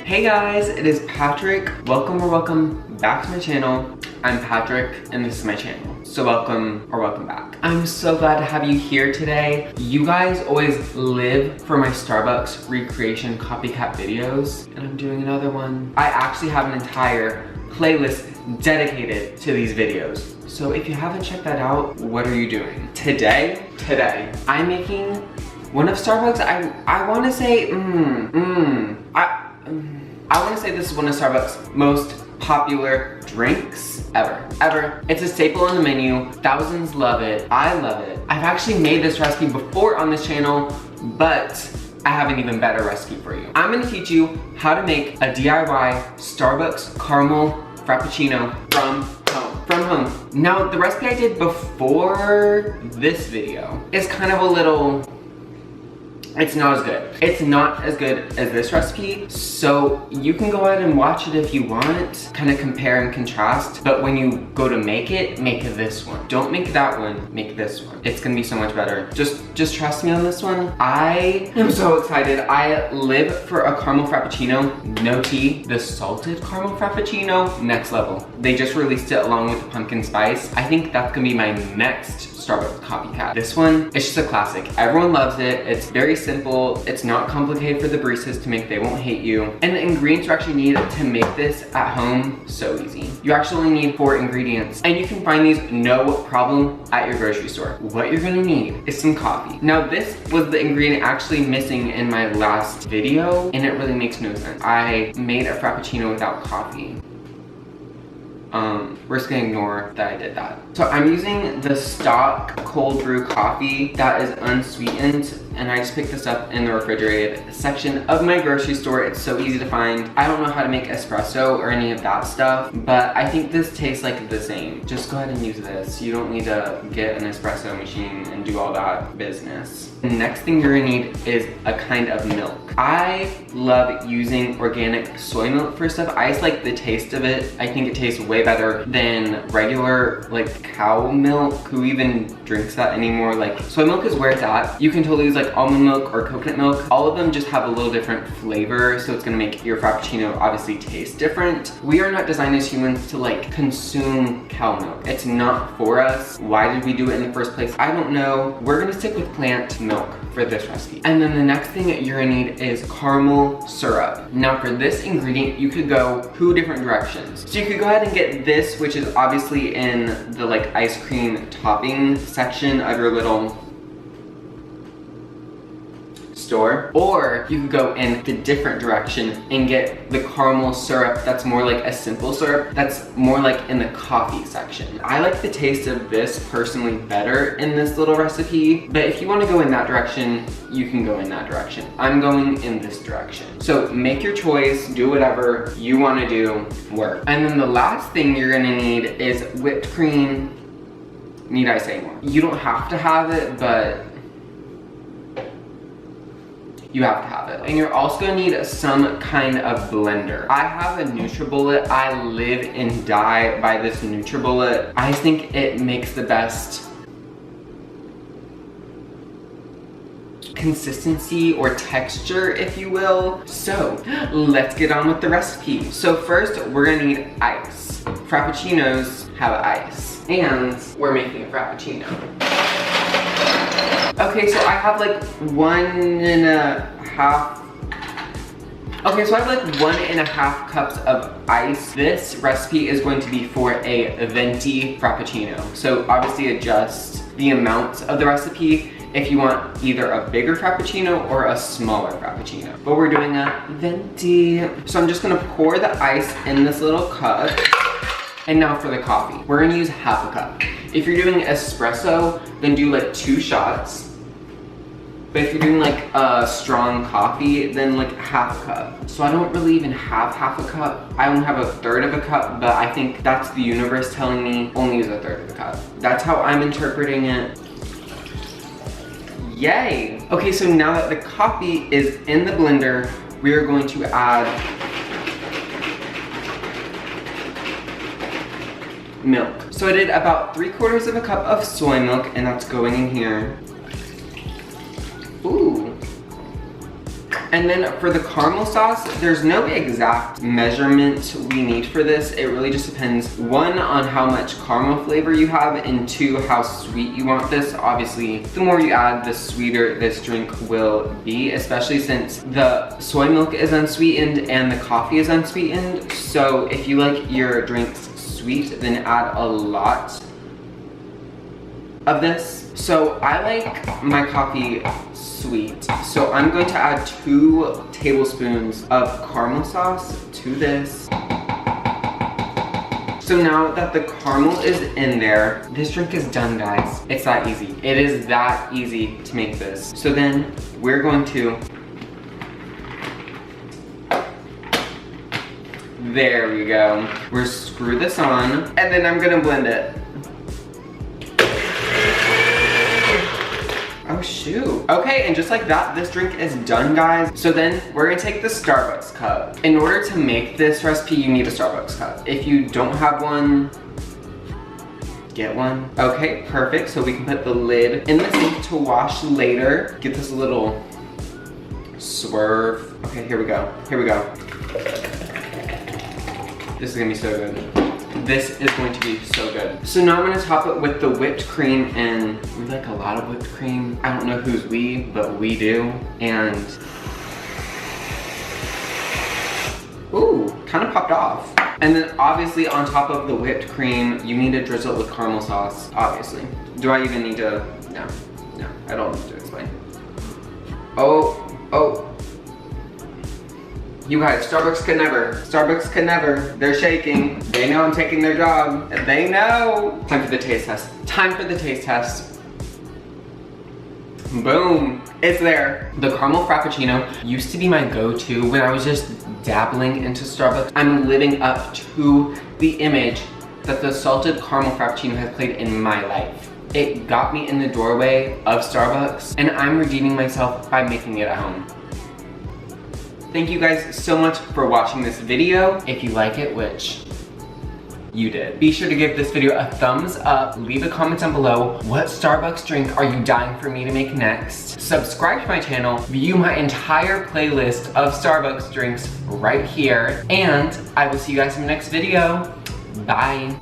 Hey guys, it is Patrick. Welcome back to my channel. I'm Patrick and this is my channel. So welcome back. I'm so glad to have you here today. You guys always live for my Starbucks recreation copycat videos and I'm doing another one. I actually have an entire playlist dedicated to these videos. So if you haven't checked that out, what are you doing? Today, I'm making one of Starbucks, I want to say, I want to say this is one of Starbucks' most popular drinks ever. It's a staple on the menu. Thousands love it. I love it. I've actually made this recipe before on this channel, but I have an even better recipe for you. I'm gonna teach you how to make a DIY Starbucks caramel Frappuccino from home. Now, the recipe I did before this video is kind of a little, it's not as good. It's not as good as this recipe, so you can go ahead and watch it if you want, kind of compare and contrast, but when you go to make it, make this one. Don't make that one, make this one. It's gonna be so much better. Just trust me on this one. I am so excited. I live for a caramel Frappuccino, no tea. The salted caramel Frappuccino, next level. They just released it along with the pumpkin spice. I think that's gonna be my next Starbucks copycat. This one, it's just a classic. Everyone loves it. It's very simple. It's not complicated for the baristas to make. They won't hate you. And the ingredients you actually need to make this at home, so easy. You actually only need 4 ingredients. And you can find these no problem at your grocery store. What you're gonna need is some coffee. Now this was the ingredient actually missing in my last video, and it really makes no sense. I made a Frappuccino without coffee. We're just gonna ignore that I did that. So I'm using the stock cold brew coffee that is unsweetened, and I just picked this up in the refrigerated section of my grocery store. It's so easy to find. I don't know how to make espresso or any of that stuff, but I think this tastes like the same. Just go ahead and use this. You don't need to get an espresso machine and do all that business. The next thing you're gonna need is a kind of milk. I love using organic soy milk for stuff. I just like the taste of it. I think it tastes way better than regular like cow milk. Who even drinks that anymore? Like, soy milk is where it's at. You can totally use like almond milk or coconut milk. All of them just have a little different flavor, so it's gonna make your Frappuccino obviously taste different. We are not designed as humans to like consume cow milk. It's not for us. Why did we do it in the first place? I don't know. We're gonna stick with plant milk for this recipe. And then the next thing that you're gonna need is caramel syrup. Now for this ingredient, you could go 2 different directions. So you could go ahead and get this, which is obviously in the like ice cream topping section of your little store, or you could go in the different direction and get the caramel syrup that's more like a simple syrup that's more like in the coffee section. I like the taste of this personally better in this little recipe, but if you want to go in that direction, you can go in that direction. I'm going in this direction. So make your choice, do whatever you want to do, work. And then the last thing you're gonna need is whipped cream. Need I say more? You don't have to have it, but you have to have it. And you're also gonna need some kind of blender. I have a NutriBullet. I live and die by this NutriBullet. I think it makes the best consistency or texture, if you will. So let's get on with the recipe. So first, we're gonna need ice. Frappuccinos have ice, and we're making a Frappuccino. Okay, so I have like 1.5. Okay, so I have like 1.5 cups of ice. This recipe is going to be for a venti Frappuccino. So obviously adjust the amounts of the recipe if you want either a bigger Frappuccino or a smaller Frappuccino. But we're doing a venti. So I'm just gonna pour the ice in this little cup. And now for the coffee. We're gonna use 1/2 cup. If you're doing espresso, then do like 2 shots. But if you're doing like a strong coffee, then like 1/2 cup. So I don't really even have 1/2 cup. I only have 1/3 of a cup, but I think that's the universe telling me only use 1/3 of a cup. That's how I'm interpreting it. Yay! Okay, so now that the coffee is in the blender, we are going to add milk. So I did about 3/4 of a cup of soy milk, and that's going in here. Ooh. And then for the caramel sauce, there's no exact measurement we need for this. It really just depends, one, on how much caramel flavor you have, and two, how sweet you want this. Obviously, the more you add, the sweeter this drink will be, especially since the soy milk is unsweetened and the coffee is unsweetened. So if you like your drinks sweet, then add a lot of this. So I like my coffee sweet. So I'm going to add 2 tablespoons of caramel sauce to this. So now that the caramel is in there, this drink is done, guys. It's that easy. It is that easy to make this. So then we're going to, there we go. We're screw this on, and then I'm gonna blend it. Oh shoot. Okay, and just like that, this drink is done, guys. So then we're gonna take the Starbucks cup. In order to make this recipe, you need a Starbucks cup. If you don't have one, get one. Okay, perfect. So we can put the lid in the sink to wash later. Get this little swerve. Okay, here we go. Here we go. This is gonna be so good. This is going to be so good. So now I'm gonna top it with the whipped cream, and we like a lot of whipped cream. I don't know who's we, but we do. And, ooh, kind of popped off. And then obviously on top of the whipped cream, you need to drizzle it with caramel sauce, obviously. Do I even need to, no, I don't need to explain. Oh. You guys, Starbucks could never. They're shaking. They know I'm taking their job. They know. Time for the taste test. Boom, it's there. The caramel Frappuccino used to be my go-to when I was just dabbling into Starbucks. I'm living up to the image that the salted caramel Frappuccino has played in my life. It got me in the doorway of Starbucks, and I'm redeeming myself by making it at home. Thank you guys so much for watching this video. If you like it, which you did, be sure to give this video a thumbs up. Leave a comment down below. What Starbucks drink are you dying for me to make next? Subscribe to my channel. View my entire playlist of Starbucks drinks right here. And I will see you guys in the next video. Bye.